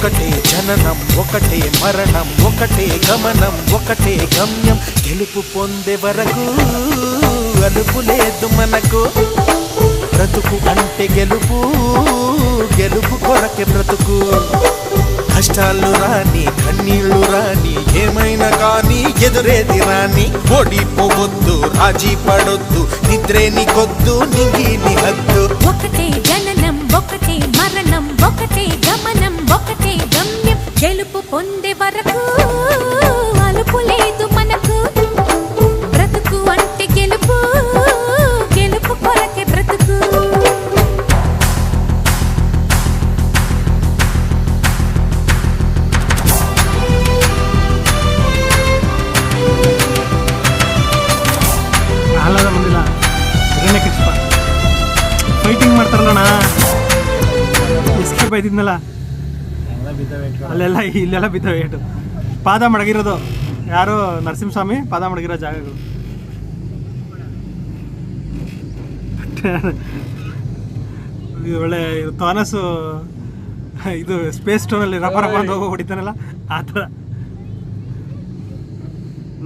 ఒకటే జననం ఒకటే మరణం ఒకటే గమనం ఒకటే గమ్యం గెలుపు పొందే వరకు అలుపు లేదు మనకు బ్రతుకు అంటే గెలుపు గెలుపు కొరకే బ్రతుకు కష్టాలు రాని కన్నీళ్లు రాని ఏమైనా కానీ ఎదురేది రాని ఓడిపోవద్దు రాజీ పడొద్దు నిద్రే నీకొద్దు నింగి నీ హద్దు ఒకటే జననం ఒకటే మరణం ఒకటే గమనం ఒకటే గమ్యం గెలుపు పొందే వరకు అలుపు లేదు మనకు బ్రతుకు అంటే గెలుపు గెలుపు కొరకే బ్రతుకు ಆಹ್ಲಾದ ಬಂದಿಲ್ಲ ಫೈಟಿಂಗ್ ಮಾಡ್ತಾರಲ್ಲಣ್ಣ ಎಸ್ಕೇಪ್ ಆಯ್ತಿದ್ನಲ್ಲ ಅಲ್ಲೆಲ್ಲ ಇಲ್ಲೆಲ್ಲ ಬಿದ್ದಾವೆ ಏಟು ಪಾದ ಮಡಗಿರೋದು ಯಾರು ನರಸಿಂಹಸ್ವಾಮಿ ಪಾದ ಮಡಗಿರೋ ಜಾಗಗಳು ಇದು ಒಳ್ಳೆ ಥಾನಸ್ಸು ಇದು ಸ್ಪೇಸ್ ಸ್ಟೋನಲ್ಲಿ ರಪ ಅಂತ ಹೋಗೋ ಹೊಡಿತಾನಲ್ಲ ಆ ಥರ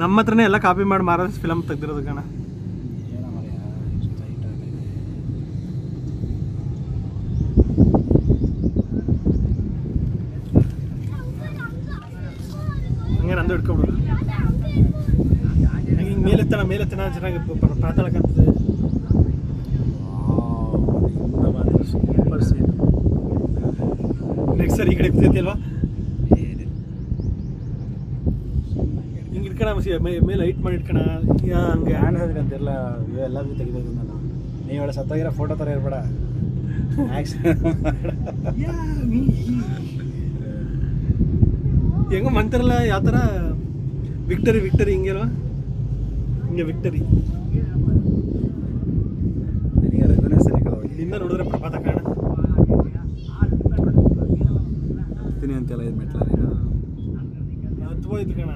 ನಮ್ಮ ಹತ್ರನೇ ಎಲ್ಲ ಕಾಪಿ ಮಾಡಿ ಮಾರೋ ಫಿಲಮ್ ತೆಗ್ದಿರೋದು ಕಣ ಹಂಗೆ ನಂದು ಹಿಡ್ಕೊಬಿಡು ಹಿಂಗೆ ಮೇಲೆತ್ತನ ಚೆನ್ನಾಗಿ ಪಾತಾಳ ಕಾಣ್ತದೆ ಸೂಪರ್ ಸೀನ್ ನೆಕ್ಸ್ಟ್ ಸರ್ ಈ ಕಡೆ ಬಿದ್ದೈತಿ ಅಲ್ವಾ ಹಿಂಗೆ ಇಟ್ಕೊಣ ಮೇಲೆ ಹೈಟ್ ಮಾಡಿ ಇಟ್ಕೊಣ ಹಂಗೆ ಕಾಣಿಸೋದಿಲ್ಲ ಅಂತೆಲ್ಲ ಎಲ್ಲದೂ ತೆಗಿಬೋದು ನಾನು ನೀವು ಹೇಳ ಸತ್ತಾಗಿರೋ ಫೋಟೋ ಥರ ಇರಬೇಡ ಹೆಂಗೋ ಮಂತಾರಲ್ಲ ಯಾವ ಥರ ವಿಕ್ಟರಿ ಹಿಂಗೆ ಅಲ್ವಾ ಹಿಂಗೆ ವಿಕ್ಟರಿ ನನಗೆ ರಘುನೇ ಸರಿ ಕಳವ ಇಲ್ಲಿಂದ ನೋಡಿದ್ರೆ ಪ್ರಪಾತ ಕಾಣ ಹತ್ತೀನಿ ಅಂತೆಲ್ಲ ಇದು ಮೆಟ್ಲ ನೀನು ಹತ್ತು ಹೋಯ್ತು ಕಣ